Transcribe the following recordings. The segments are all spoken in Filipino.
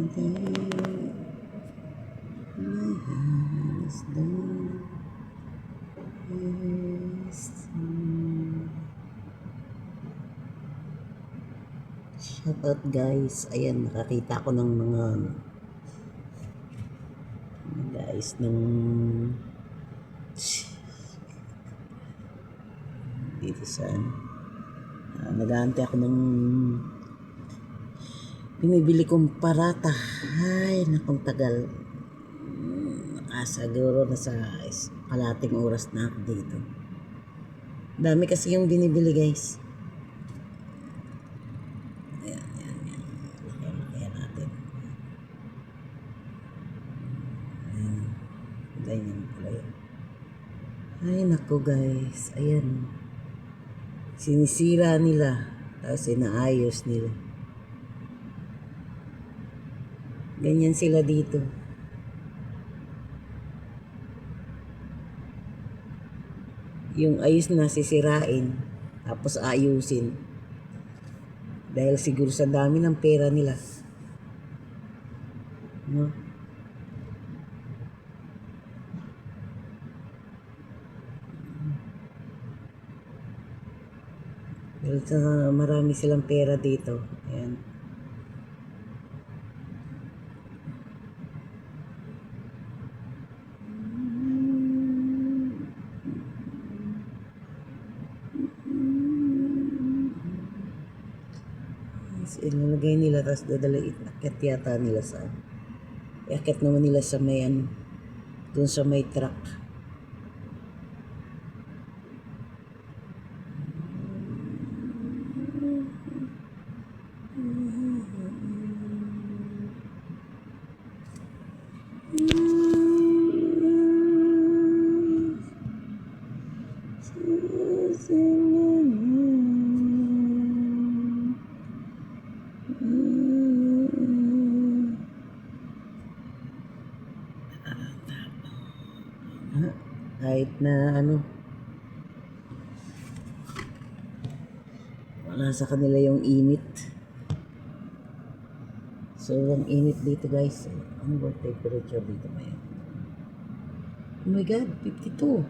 Shout out guys, ayan nakakita ko ng mga guys ng dito sa nag-aantay ako ng binibili kong parata. Ay nakong tagal, siguro nasa kalating oras na ako dito. Dami kasi yung binibili guys. Ayan natin. Ganyan pala yun. Ay nako guys, ayan. Sinisira nila, tapos inaayos nila. Ganyan sila dito. Yung ayos na sisirain, tapos ayusin. Dahil siguro sa dami ng pera nila. No? Dahil sa marami silang pera dito. Ayan. Ilalagay nila, tapos akit yata nila sa akit naman nila sa may dun sa may truck. Kahit na wala sa kanila yung init. Sobrang init dito guys. Ano ba temperature dito ngayon? Oh my god, 52.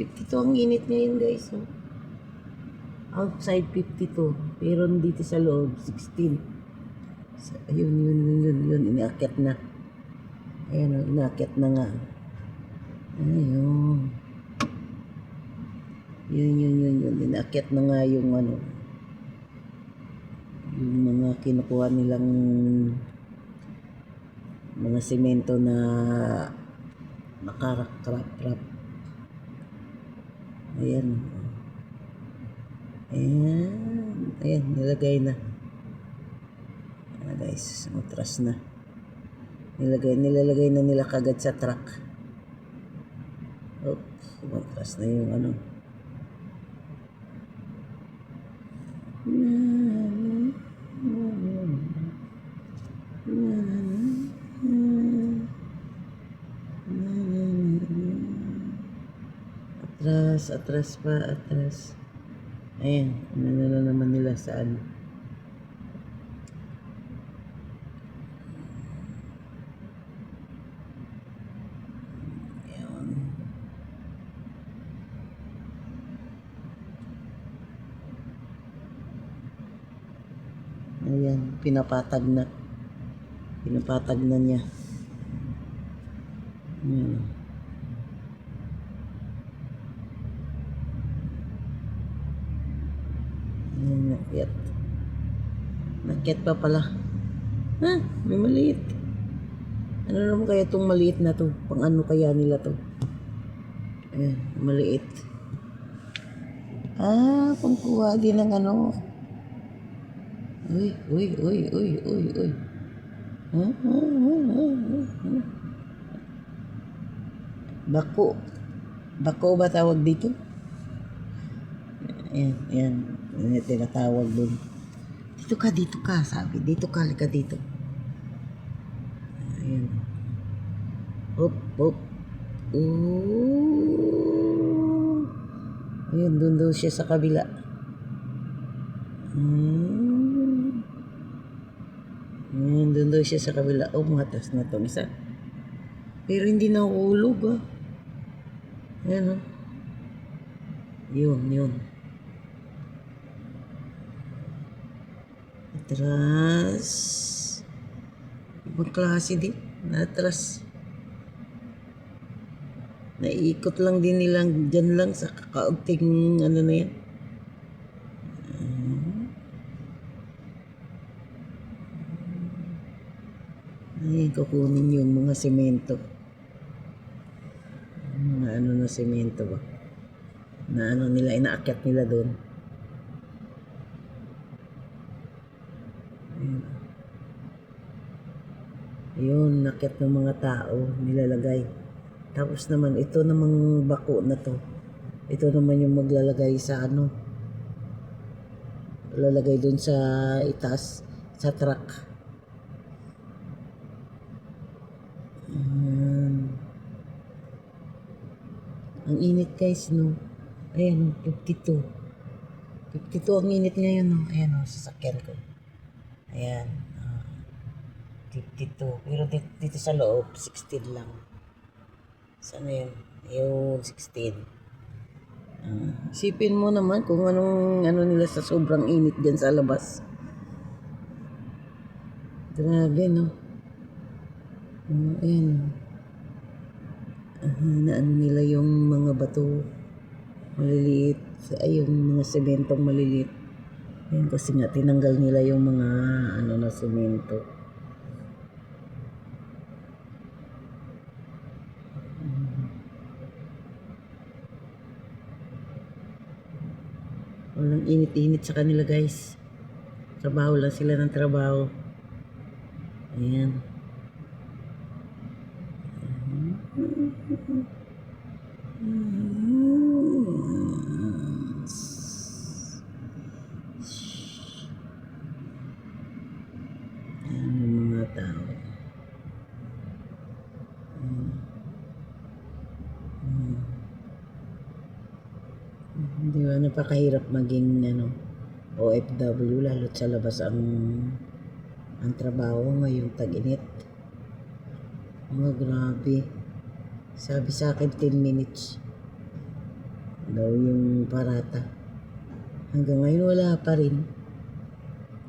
52 ang init ngayon guys. Oh. Outside 52. Pero dito sa loob 16. Yun. Inakyat na. Ayan, inakyat na nga. Ayun. Yun. Inakyat na nga yung yung mga kinukuha nilang mga semento na nakakrap-krap. Ayan. Ayan, nilagay na. Guys, matras na. Nilalagay na nila kagad sa truck. Matras na yung atras. Ayan, na naman nila sa Ayan, pinapatag na niya. Nakyat pa pala. May maliit. Ano naman kaya itong maliit na to? Pang ano kaya nila to? Ayan, maliit. Pangkuha din ng Uy. Bako ba tawag dito? Ayan. Yan tinatawag dun. Dito ka, sabi. Dito ka, halika dito. Ayan. Hop. Ayan, dun siya sa kabila. Doon daw siya sa kabila. Oh, matas na itong isa. Pero hindi na uhulog ah. Ayan oh. Yun. Atras. Ibang klase din. Natras. Naiikot lang din nilang dyan lang sa kakaunting ano na yan. Ay, kukunin yung mga semento. Mga ano na semento ba? Na ano nila, inaakyat nila doon. Yun, nakyat ng mga tao, nilalagay. Tapos naman, ito namang bako na to. Ito naman yung maglalagay sa ano. Lalagay doon sa itaas, sa truck. Ang init guys, no? Ayan, 52. 52 ang init ngayon, no? Ayan, no? Sasakyan ko. Ayan. 52. Pero dito sa loob, 16 lang. Sana yun? Yung 16. Isipin mo naman kung anong ano nila sa sobrang init dyan sa labas. Grabe, no? Ayan. Na ano nila yung mga bato maliliit. Ay, yung mga sementong maliliit. Ayan, kasi nga tinanggal nila yung mga ano na semento. Walang init-init sa kanila guys. Trabaho lang sila ng trabaho. Ayan. Ayan yung mga tao. Di ba, napakahirap maging ano, OFW, lalo sa labas ang trabaho ngayong tag-init. Grabe. Sabi sa akin 10 minutes daw yung parata. Hanggang ngayon wala pa rin.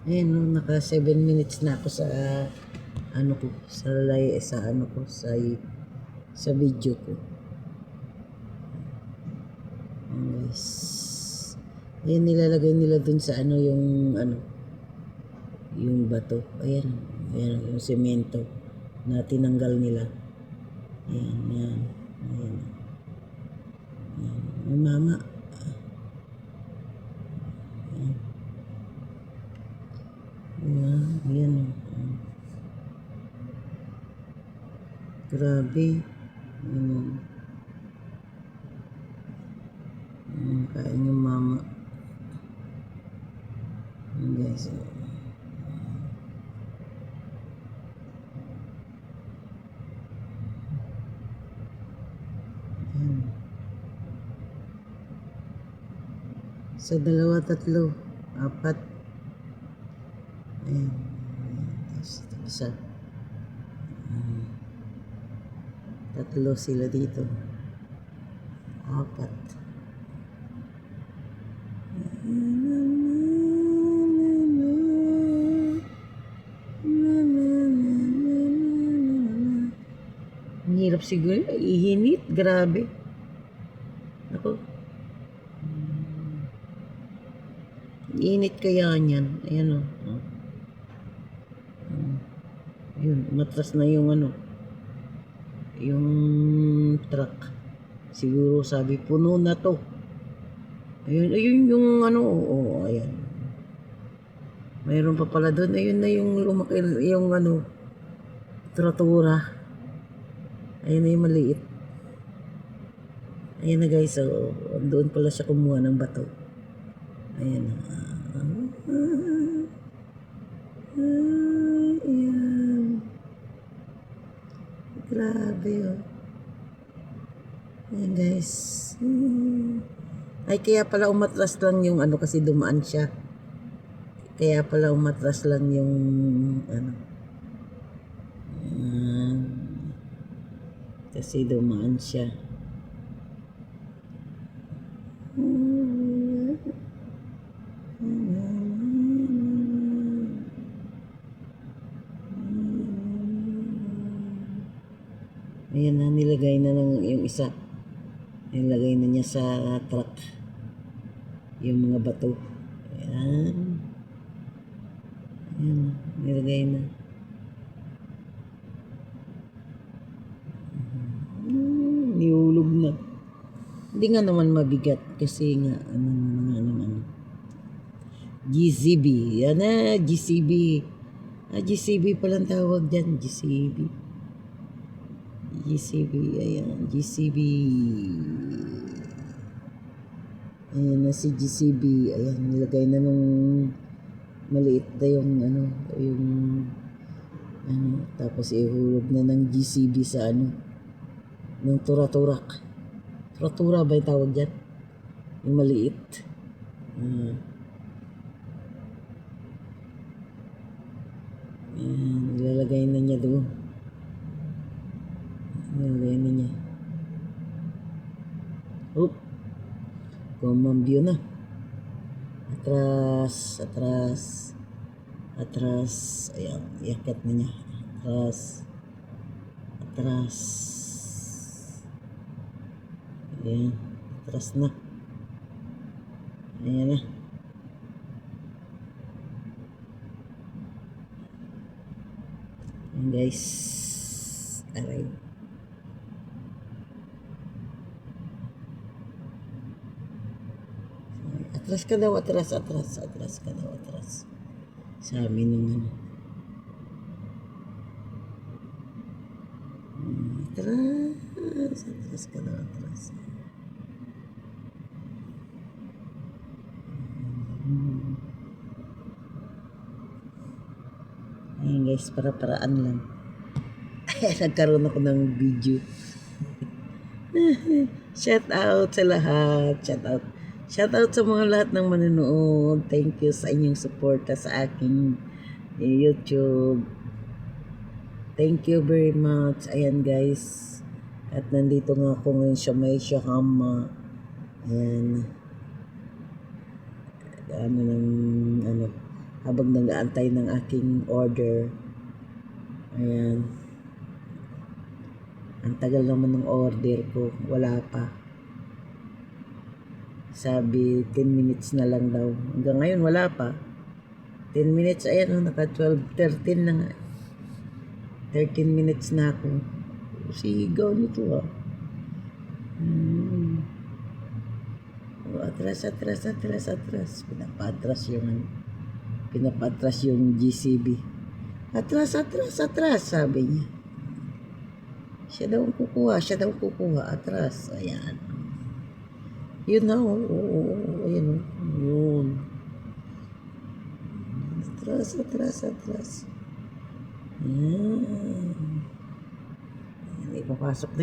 Ayan, no, naka 7 minutes na ako sa ano ko, sa video ko. Guys. Ayan, nilalagay nila dun sa ano yung bato. Ayan yung semento na tinanggal nila. Ayan. Ay, mama. Ayan. Grabe. Kain yung mama. Guys. Sa 2, 3, 4. Ayan. Tapos isa. 3 sila dito. 4. Ang hirap siguro. Ihinit. Grabe. Ako. Init kaya niyan. Ayan o. Yun. Matras na yung yung truck. Siguro sabi, puno na to. Ayun yung ayan. Mayroon pa pala doon. Ayun na yung lumaki, yung trotura. Ayun na yung maliit. Ayan na guys, doon pala siya kumuha ng bato. Ayan. Ayan. Grabe oh. Ayan guys. Ay, kaya pala umatras lang yung kasi dumaan siya. Kaya pala umatras lang yung Yan. Kasi dumaan siya. Ayan na, nilagay na lang yung isa. Nilagay na niya sa truck. Yung mga bato. Ayan. Ayan, nilagay na. Nihulog na. Hindi nga naman mabigat kasi nga ano. GCB. Yan na, GCB. GCB palang tawag dyan. GCB. Ayan, GCB. Ayan na si GCB. Ayan, nilagay na nung maliit na yung tapos ihulog na ng GCB sa ng turaturak. Turatura ba yung tawag dyan? Yung maliit. Ayan, ilalagay na niya doon. Ilalagay na niya. Oop. Kumambyo na. Atras. Ayan, iakyat na niya. Atras. Ayan, atras na. Ayan na. Ayan guys. Aray. Atras ka daw, atras ka daw. Sa amin nung atras ka daw. Ayan guys, para-paraan lang. Nagkaroon ako ng video. Shout out sa lahat. Shout out sa mga lahat ng manonood. Thank you sa inyong suporta sa aking YouTube. Thank you very much. Ayan guys. At nandito nga ako ngayon sa may Shahama. Ayan. Habang nag-aantay ng aking order. Ayan. Ang tagal naman ng order ko. Wala pa. Sabi, 10 minutes na lang daw. Hanggang ngayon, wala pa. 10 minutes, ayan, naka 13 na nga. 13 minutes na ako. Sigaw nito, Atras. Pinapatras yung GCB. Atras, sabi niya. Siya daw kukuha. Atras, ayan. Yun na, ayan, yun. Atras. Ayan. Ipapasok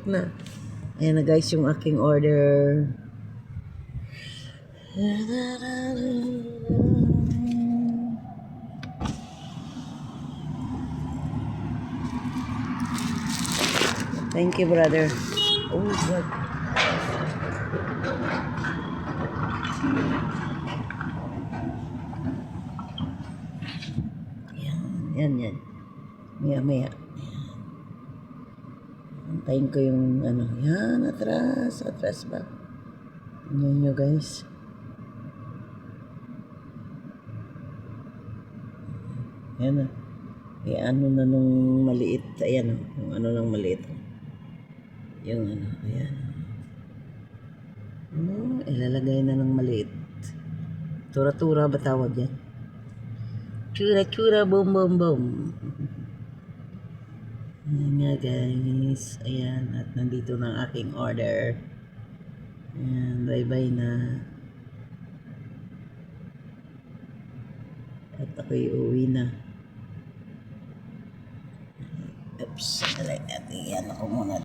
na. Ayan na guys, yung aking order. Thank you, brother. Oh, God. Yan. Maya. Antayin ko yung yan, atras ba? Yan nyo guys. Yan na. Na nung maliit. Ayan yung nang maliit. Yung ayan. Ilalagay na ng maliit. Tura ba tawag yan? Chura, boom. Ayan nga guys. Ayan. At nandito na ang aking order. Ayan. Bye na. At ako'y uwi na. Oops. Yan ako muna.